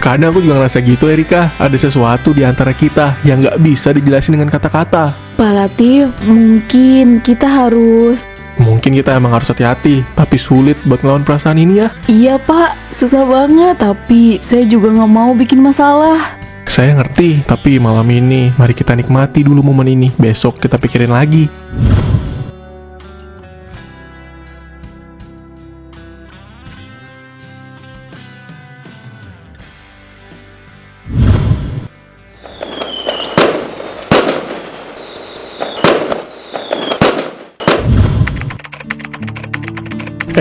Kadang aku juga ngerasa gitu, Erika. Ada sesuatu di antara kita yang nggak bisa dijelasin dengan kata-kata. Pak Latif, mungkin kita harus... Mungkin kita emang harus hati-hati, tapi sulit buat ngelawan perasaan ini ya. Iya Pak, susah banget, tapi saya juga nggak mau bikin masalah. Saya ngerti, tapi malam ini mari kita nikmati dulu momen ini. Besok kita pikirin lagi.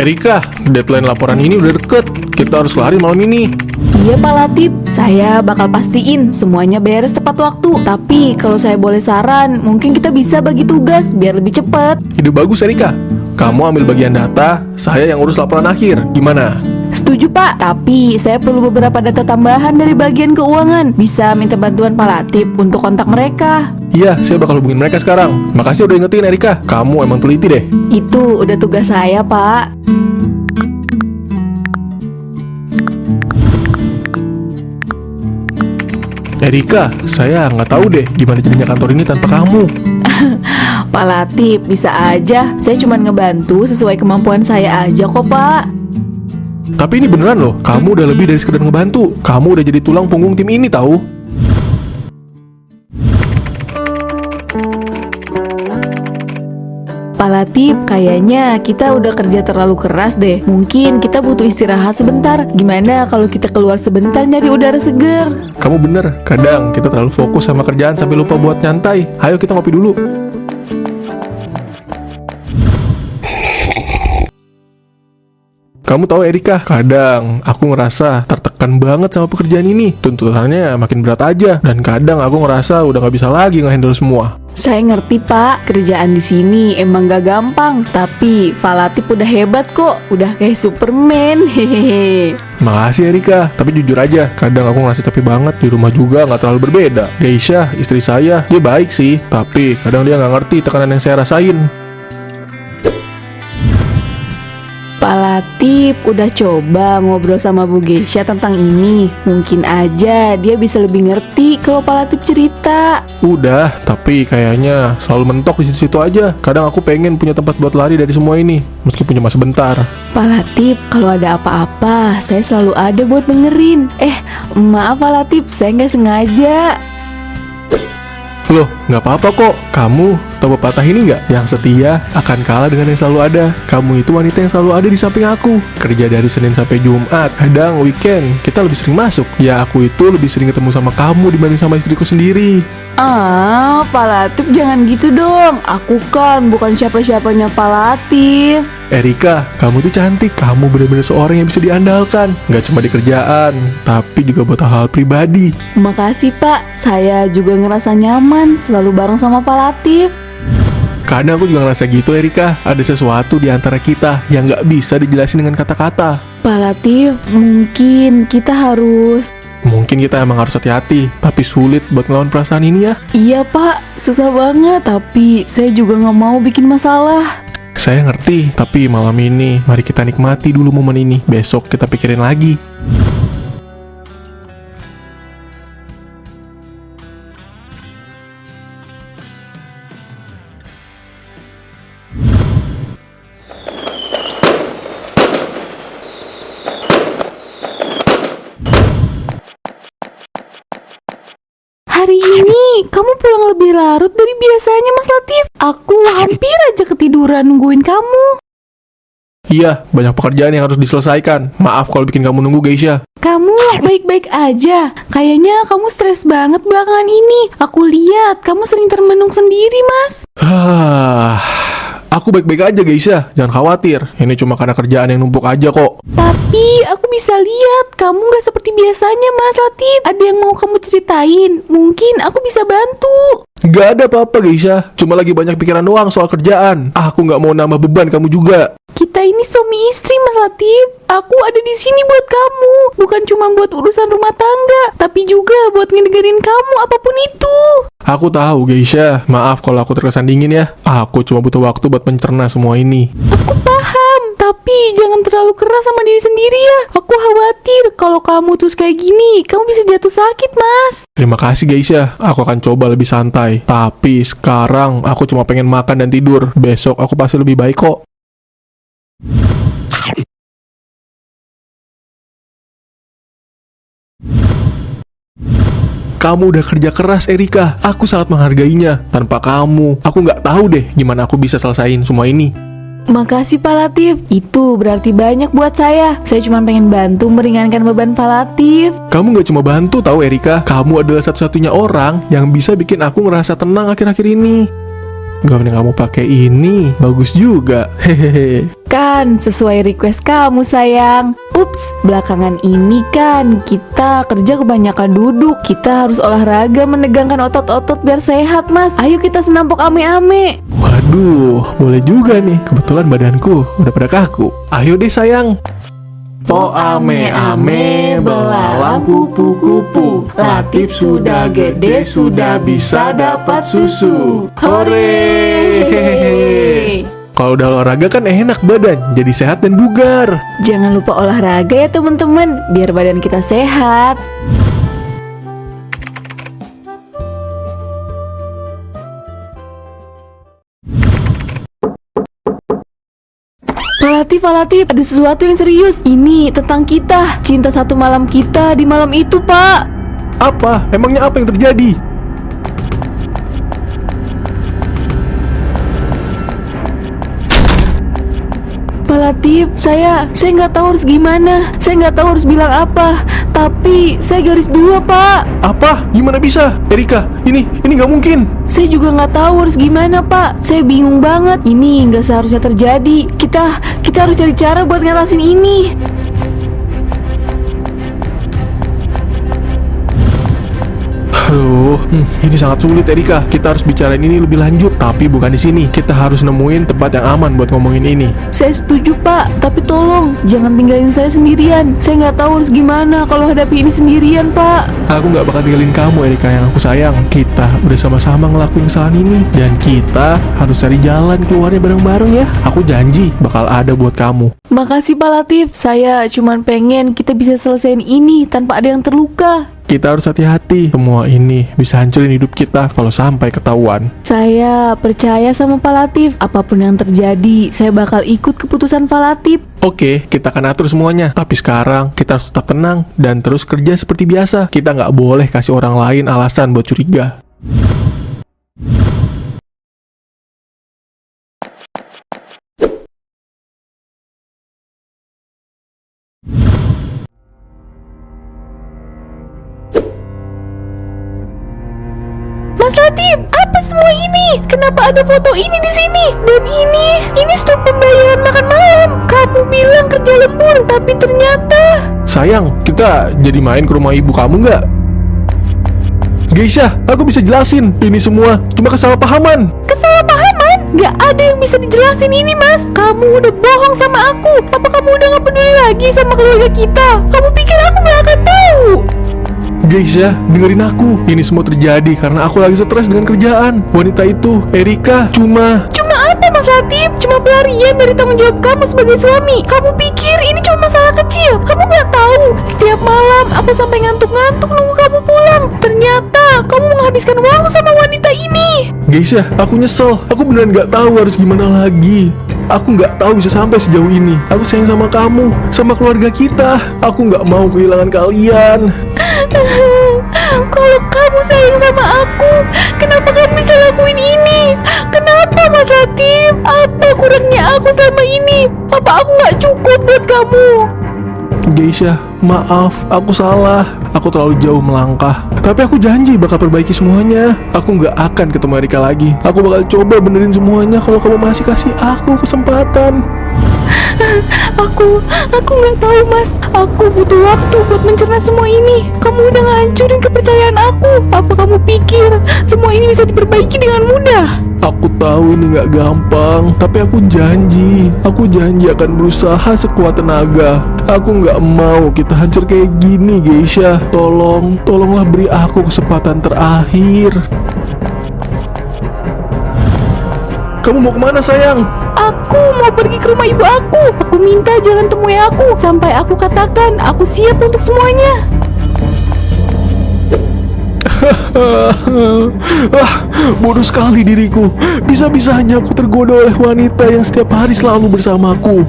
Erika, deadline laporan ini udah deket. Kita harus lari malam ini. Iya Pak Latif, saya bakal pastiin semuanya beres tepat waktu. Tapi kalau saya boleh saran, mungkin kita bisa bagi tugas biar lebih cepat. Ide bagus, Erika. Kamu ambil bagian data, saya yang urus laporan akhir. Gimana? Setuju Pak, tapi saya perlu beberapa data tambahan dari bagian keuangan. Bisa minta bantuan Pak Latif untuk kontak mereka. Iya, saya bakal hubungin mereka sekarang. Makasih udah ingetin, Erika. Kamu emang teliti deh. Itu udah tugas saya Pak. Erika, saya nggak tahu deh gimana jadinya kantor ini tanpa kamu. Pak Latif, bisa aja. Saya cuma ngebantu sesuai kemampuan saya aja kok Pak. Tapi ini beneran loh, kamu udah lebih dari sekedar ngebantu. Kamu udah jadi tulang punggung tim ini tahu. Pak Latif, kayaknya kita udah kerja terlalu keras deh. Mungkin kita butuh istirahat sebentar. Gimana kalau kita keluar sebentar nyari udara seger? Kamu bener, kadang kita terlalu fokus sama kerjaan sampai lupa buat nyantai. Ayo kita ngopi dulu. Kamu tahu Erika, kadang aku ngerasa tertekan banget sama pekerjaan ini. Tuntutannya makin berat aja, dan kadang aku ngerasa udah gak bisa lagi ngehandle semua. Saya ngerti Pak, kerjaan di sini emang gak gampang. Tapi Pak Latif udah hebat kok, udah kayak Superman. Hehehe. Makasih Erika, tapi jujur aja, kadang aku ngerasa capek banget. Di rumah juga gak terlalu berbeda. Geisha, istri saya, dia baik sih, tapi kadang dia gak ngerti tekanan yang saya rasain. Pak Latif udah coba ngobrol sama Bu Geisha tentang ini. Mungkin aja dia bisa lebih ngerti kalau Pak Latif cerita. Udah, tapi kayaknya selalu mentok di situ-situ aja. Kadang aku pengen punya tempat buat lari dari semua ini, meskipun cuma sebentar. Pak Latif, kalau ada apa-apa, saya selalu ada buat dengerin. Maaf Pak Latif, saya nggak sengaja. Loh, nggak apa-apa kok. Kamu tahu pepatah ini nggak? Yang setia akan kalah dengan yang selalu ada. Kamu itu wanita yang selalu ada di samping aku. Kerja dari Senin sampai Jumat. Kadang weekend kita lebih sering masuk. Ya aku itu lebih sering ketemu sama kamu dibanding sama istriku sendiri. Pak Latif jangan gitu dong. Aku kan bukan siapa-siapanya Pak Latif. Erika, kamu tuh cantik. Kamu benar-benar seorang yang bisa diandalkan. Nggak cuma di kerjaan, tapi juga buat hal-hal pribadi. Makasih Pak, saya juga ngerasa nyaman selalu bareng sama Pak Latif. Kadang aku juga ngerasa gitu Erika. Ada sesuatu di antara kita yang nggak bisa dijelasin dengan kata-kata. Pak Latif, mungkin kita harus... Mungkin kita emang harus hati-hati, tapi sulit buat ngelawan perasaan ini ya. Iya Pak, susah banget, tapi saya juga nggak mau bikin masalah. Saya ngerti, tapi malam ini mari kita nikmati dulu momen ini. Besok kita pikirin lagi. Hari ini kamu pulang lebih larut dari biasanya Mas Latif. Aku hampir aja ketiduran nungguin kamu. Iya, banyak pekerjaan yang harus diselesaikan. Maaf kalau bikin kamu nunggu Geisha. Kamu baik-baik aja. Kayaknya kamu stres banget belakangan ini. Aku lihat kamu sering termenung sendiri Mas. Aku baik-baik aja Geisha, jangan khawatir. Ini cuma karena kerjaan yang numpuk aja kok. Tapi aku bisa lihat kamu gak seperti biasanya Mas Latif. Ada yang mau kamu ceritain? Mungkin aku bisa bantu. Gak ada apa-apa Geisha, cuma lagi banyak pikiran doang soal kerjaan. Aku gak mau nambah beban kamu juga. Kita ini suami istri Mas Latif. Aku ada di sini buat kamu. Bukan cuma buat urusan rumah tangga, tapi juga buat ngedengerin kamu apapun itu. Aku tahu Geisha, maaf kalau aku terkesan dingin ya. Aku cuma butuh waktu buat mencerna semua ini. Aku paham, Tapi jangan terlalu keras sama diri sendiri ya. Aku khawatir kalau kamu terus kayak gini, kamu bisa jatuh sakit, Mas. Terima kasih Geisha, aku akan coba lebih santai. Tapi sekarang aku cuma pengen makan dan tidur. Besok aku pasti lebih baik kok. Kamu udah kerja keras Erika, aku sangat menghargainya. Tanpa kamu, aku nggak tahu deh gimana aku bisa selesain semua ini. Makasih Pak Latif, itu berarti banyak buat saya. Saya cuma pengen bantu meringankan beban Pak Latif. Kamu nggak cuma bantu tahu Erika, kamu adalah satu-satunya orang yang bisa bikin aku ngerasa tenang akhir-akhir ini. Gaun yang kamu pakai ini bagus juga, hehehe. Kan sesuai request kamu sayang. Ups, belakangan ini kan kita kerja kebanyakan duduk. Kita harus olahraga menegangkan otot-otot biar sehat Mas. Ayo kita senampok ame-ame. Waduh, boleh juga nih. Kebetulan badanku udah pada kaku. Ayo deh sayang. Po ame-ame belalang kupu-kupu, Latif sudah gede, sudah bisa dapat susu. Hore! Kalau udah olahraga kan enak badan, jadi sehat dan bugar. Jangan lupa olahraga ya teman-teman, biar badan kita sehat. Pak Latif, ada sesuatu yang serius. Ini tentang kita, cinta satu malam kita di malam itu, Pak. Apa? Emangnya apa yang terjadi? Pak Latif, saya nggak tahu harus gimana. Saya nggak tahu harus bilang apa. Tapi saya garis 2, Pak. Apa? Gimana bisa? Erika, ini nggak mungkin. Saya juga nggak tahu harus gimana, Pak. Saya bingung banget. Ini nggak seharusnya terjadi. Kita harus cari cara buat ngatasin ini. Aduh, ini sangat sulit Erika. Kita harus bicarain ini lebih lanjut, tapi bukan di sini. Kita harus nemuin tempat yang aman buat ngomongin ini. Saya setuju Pak, tapi tolong jangan tinggalin saya sendirian. Saya nggak tahu harus gimana kalau hadapi ini sendirian Pak. Aku nggak bakal tinggalin kamu Erika yang aku sayang. Kita udah sama-sama ngelakuin kesalahan ini, dan kita harus cari jalan keluarnya bareng-bareng ya. Aku janji bakal ada buat kamu. Makasih Pak Latif. Saya cuman pengen kita bisa selesaiin ini tanpa ada yang terluka. Kita harus hati-hati. Semua ini bisa hancurin hidup kita kalau sampai ketahuan. Saya percaya sama Pak Latif. Apapun yang terjadi, saya bakal ikut keputusan Pak Latif. Oke, kita akan atur semuanya. Tapi sekarang kita harus tetap tenang dan terus kerja seperti biasa. Kita nggak boleh kasih orang lain alasan buat curiga. Mas Latif, apa semua ini? Kenapa ada foto ini di sini? Dan ini struk pembayaran makan malam. Kamu bilang kerja lembur, tapi ternyata... Sayang, kita jadi main ke rumah ibu kamu nggak? Geisha, aku bisa jelasin. Ini semua cuma kesalahpahaman. Kesalahpahaman? Gak ada yang bisa dijelasin ini Mas. Kamu udah bohong sama aku. Apa kamu udah gak peduli lagi sama keluarga kita? Kamu pikir aku gak akan tahu? Geisha, dengerin aku. Ini semua terjadi karena aku lagi stres dengan kerjaan. Wanita itu, Erika, cuma apa Mas Latif? Cuma pelarian dari tanggung jawab kamu sebagai suami. Kamu pikir ini cuma masalah kecil? Kamu gak tahu, setiap malam aku sampai ngantuk-ngantuk nunggu kamu pulang. Ternyata kamu menghabiskan waktu sama wanita ini. Geisha, aku nyesel. Aku beneran gak tahu harus gimana lagi. Aku gak tahu bisa sampai sejauh ini. Aku sayang sama kamu, sama keluarga kita. Aku gak mau kehilangan kalian. Kalau kamu sayang sama aku, kenapa kamu bisa lakuin ini? Kenapa Mas Latif? Apa kurangnya aku selama ini? Apa aku gak cukup buat kamu? Geisha, maaf, aku salah. Aku terlalu jauh melangkah. Tapi aku janji bakal perbaiki semuanya. Aku gak akan ketemu Erika lagi. Aku bakal coba benerin semuanya kalau kamu masih kasih aku kesempatan. Aku gak tahu Mas. Aku butuh waktu buat mencerna semua ini. Kamu udah ngancurin kepercayaan aku. Apa kamu pikir semua ini bisa diperbaiki dengan mudah? Aku tahu ini gak gampang, tapi aku janji akan berusaha sekuat tenaga. Aku gak mau kita hancur kayak gini, Geisha. Tolonglah beri aku kesempatan terakhir. Kamu mau kemana sayang? Aku mau pergi ke rumah ibu aku. Aku minta jangan temui aku sampai aku katakan aku siap untuk semuanya. Bodoh sekali diriku. Bisa-bisanya aku tergoda oleh wanita yang setiap hari selalu bersamaku.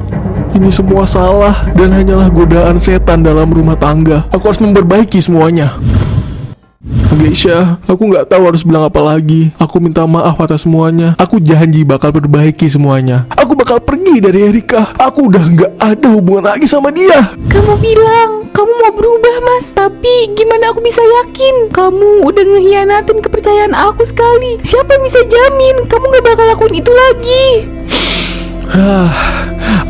Ini semua salah dan hanyalah godaan setan dalam rumah tangga. Aku harus memperbaiki semuanya. Geisha, aku nggak tahu harus bilang apa lagi. Aku minta maaf atas semuanya. Aku janji bakal perbaiki semuanya. Aku bakal pergi dari Erika. Aku udah nggak ada hubungan lagi sama dia. Kamu bilang kamu mau berubah, Mas. Tapi gimana aku bisa yakin? Kamu udah ngehianatin kepercayaan aku sekali. Siapa yang bisa jamin kamu gak bakal lakuin itu lagi?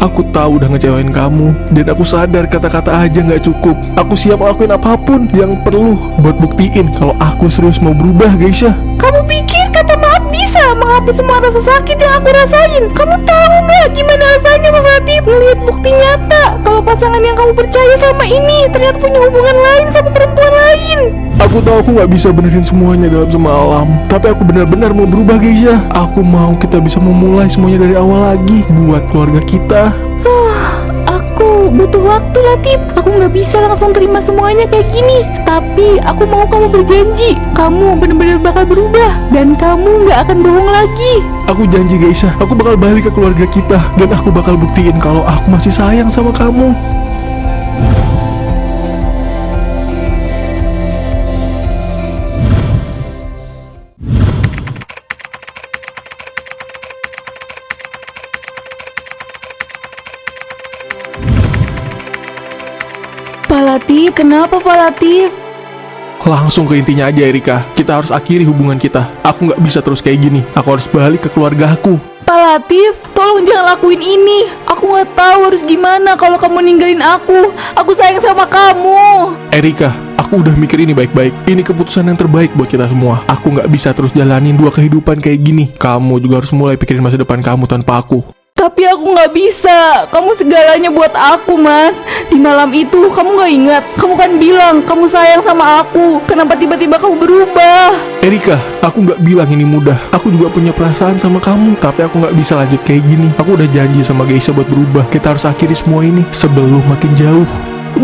Aku tahu udah ngecewain kamu. Dan aku sadar kata-kata aja nggak cukup. Aku siap ngelakuin apapun yang perlu buat buktiin kalau aku serius mau berubah, Geisha. Kamu pikir kata maaf bisa menghapus semua rasa sakit yang aku rasain? Kamu tahu nggak gimana rasanya, Mas Latif, melihat bukti nyata kalau pasangan yang kamu percaya selama ini ternyata punya hubungan lain sama perempuan lain? Aku tahu aku nggak bisa benerin semuanya dalam semalam, tapi aku benar-benar mau berubah, Geisha. Aku mau kita bisa memulai semuanya dari awal lagi buat keluarga kita. Aku butuh waktu, Latif. Aku nggak bisa langsung terima semuanya kayak gini. Tapi aku mau kamu berjanji, kamu benar-benar bakal berubah dan kamu nggak akan bohong lagi. Aku janji, Geisha, aku bakal balik ke keluarga kita dan aku bakal buktiin kalau aku masih sayang sama kamu. Pak Latif, kenapa Pak Latif? Langsung ke intinya aja, Erika. Kita harus akhiri hubungan kita. Aku nggak bisa terus kayak gini. Aku harus balik ke keluarga aku. Pak Latif, tolong jangan lakuin ini. Aku nggak tahu harus gimana kalau kamu ninggalin aku. Aku sayang sama kamu. Erika, aku udah mikir ini baik-baik. Ini keputusan yang terbaik buat kita semua. Aku nggak bisa terus jalanin dua kehidupan kayak gini. Kamu juga harus mulai pikirin masa depan kamu tanpa aku. Tapi aku nggak bisa. Kamu segalanya buat aku, Mas. Di malam itu kamu nggak ingat? Kamu kan bilang kamu sayang sama aku. Kenapa tiba-tiba kamu berubah? Erika, aku nggak bilang ini mudah. Aku juga punya perasaan sama kamu. Tapi aku nggak bisa lanjut kayak gini. Aku udah janji sama Geisha buat berubah. Kita harus akhiri semua ini sebelum makin jauh.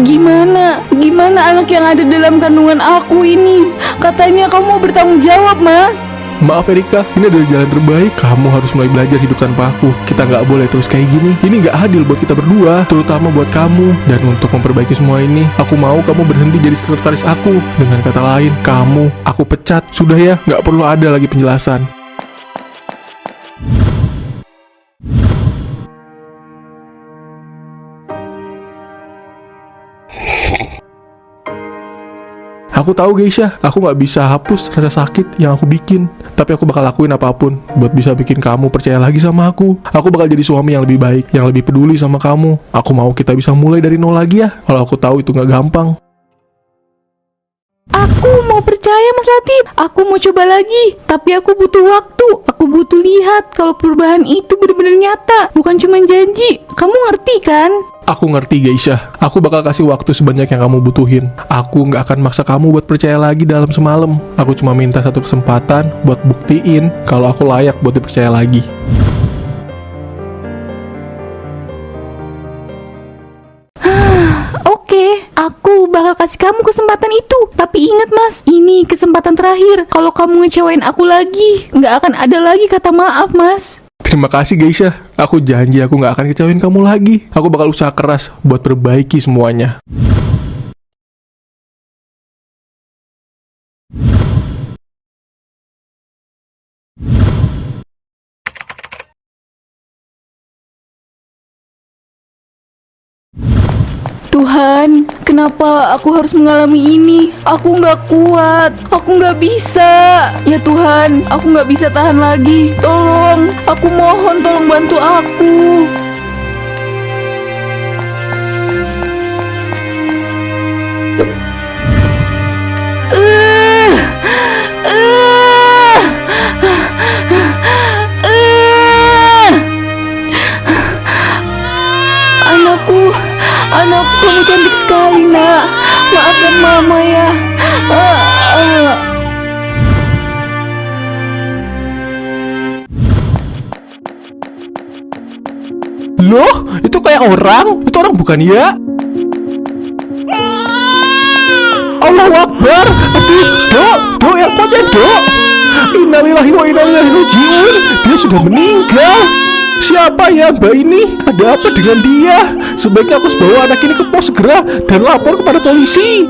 Gimana? Gimana anak yang ada dalam kandungan aku ini? Katanya kamu mau bertanggung jawab, Mas. Maaf Erika, ini adalah jalan terbaik. Kamu harus mulai belajar hidup tanpa aku. Kita nggak boleh terus kayak gini. Ini nggak adil buat kita berdua, terutama buat kamu. Dan untuk memperbaiki semua ini, aku mau kamu berhenti jadi sekretaris aku. Dengan kata lain, aku pecat. Sudah ya, nggak perlu ada lagi penjelasan. Aku tahu Geisha, aku gak bisa hapus rasa sakit yang aku bikin. Tapi aku bakal lakuin apapun buat bisa bikin kamu percaya lagi sama aku. Aku bakal jadi suami yang lebih baik, yang lebih peduli sama kamu. Aku mau kita bisa mulai dari nol lagi ya. Kalau aku tahu itu gak gampang. Aku mau percaya, Mas Latif. Aku mau coba lagi. Tapi aku butuh waktu. Aku butuh lihat kalau perubahan itu benar-benar nyata, bukan cuma janji. Kamu ngerti kan? Aku ngerti Geisha. Aku bakal kasih waktu sebanyak yang kamu butuhin. Aku gak akan maksa kamu buat percaya lagi dalam semalam. Aku cuma minta satu kesempatan buat buktiin kalau aku layak buat dipercaya lagi. Oke, aku bakal kasih kamu kesempatan itu. Tapi ingat Mas, ini kesempatan terakhir. Kalau kamu ngecewain aku lagi, nggak akan ada lagi kata maaf, Mas. Terima kasih Geisha. Aku janji aku gak akan kecewain kamu lagi. Aku bakal usaha keras buat perbaiki semuanya. Tuhan, kenapa aku harus mengalami ini? Aku nggak kuat, aku nggak bisa. Ya Tuhan, aku nggak bisa tahan lagi. Tolong, aku mohon tolong bantu aku. Anakku, kamu cantik sekali, nak. Maafkan mama ya. Loh, itu kayak orang. Itu orang bukan ya? Allahu Akbar. Aduh, dok, yang kuatnya dok. Innalillahi wa inna ilaihi raji'un. Dia sudah meninggal. Siapa ya mbak ini? Ada apa dengan dia? Sebaiknya aku bawa anak ini ke pos segera dan lapor kepada polisi.